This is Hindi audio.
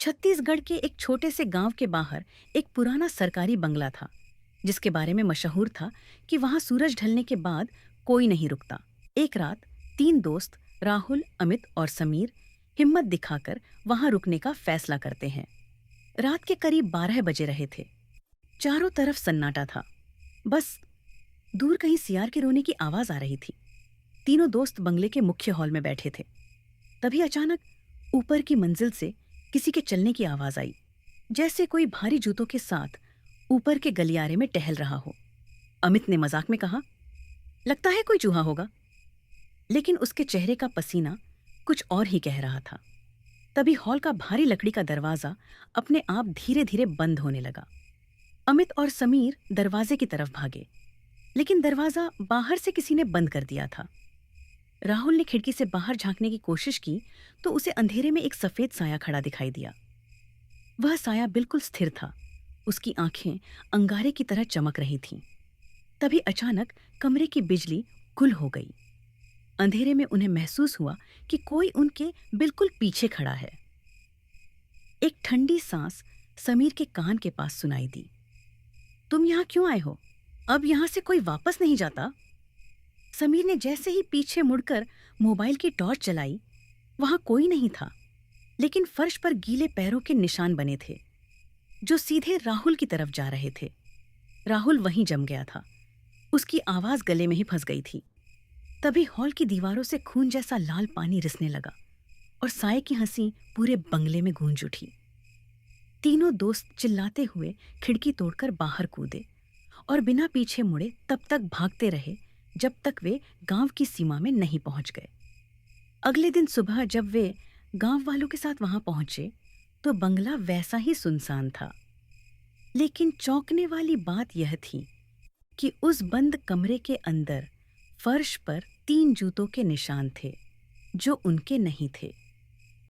छत्तीसगढ़ के एक छोटे से गांव के बाहर एक पुराना सरकारी बंगला था, जिसके बारे में मशहूर था कि वहां सूरज ढलने के बाद कोई नहीं रुकता। एक रात तीन दोस्त राहुल, अमित और समीर हिम्मत दिखाकर वहां रुकने का फैसला करते हैं। रात के करीब 12 बजे रहे थे। चारों तरफ सन्नाटा था। बस दूर कहीं सियार के रोने की आवाज आ रही थी। तीनों दोस्त बंगले के मुख्य हॉल में बैठे थे। तभी अचानक ऊपर की मंजिल से किसी के चलने की आवाज आई, जैसे कोई भारी जूतों के साथ ऊपर के गलियारे में टहल रहा हो। अमित ने मजाक में कहा, लगता है कोई चूहा होगा। लेकिन उसके चेहरे का पसीना कुछ और ही कह रहा था। तभी हॉल का भारी लकड़ी का दरवाजा अपने आप धीरे धीरे बंद होने लगा। अमित और समीर दरवाजे की तरफ भागे, लेकिन दरवाजा बाहर से किसी ने बंद कर दिया था। राहुल ने खिड़की से बाहर झांकने की कोशिश की तो उसे अंधेरे में एक सफेद साया खड़ा दिखाई दिया। वह साया बिल्कुल स्थिर था। उसकी आंखें अंगारे की तरह चमक रही थीं। तभी अचानक कमरे की बिजली गुल हो गई। अंधेरे में उन्हें महसूस हुआ कि कोई उनके बिल्कुल पीछे खड़ा है। एक ठंडी सांस समीर के कान के पास सुनाई दी। तुम यहाँ क्यों आए हो? अब यहाँ से कोई वापस नहीं जाता। समीर ने जैसे ही पीछे मुड़कर मोबाइल की टॉर्च जलाई, वहां कोई नहीं था, लेकिन फर्श पर गीले पैरों के निशान बने थे, जो सीधे राहुल की तरफ जा रहे थे। राहुल वहीं जम गया था। उसकी आवाज गले में ही फंस गई थी। तभी हॉल की दीवारों से खून जैसा लाल पानी रिसने लगा और साये की हंसी पूरे बंगले में गूंज उठी। तीनों दोस्त चिल्लाते हुए खिड़की तोड़कर बाहर कूदे और बिना पीछे मुड़े तब तक भागते रहे जब तक वे गांव की सीमा में नहीं पहुंच गए। अगले दिन सुबह जब वे गांव वालों के साथ वहां पहुंचे तो बंगला वैसा ही सुनसान था। लेकिन चौंकने वाली बात यह थी कि उस बंद कमरे के अंदर फर्श पर 3 जूतों के निशान थे, जो उनके नहीं थे।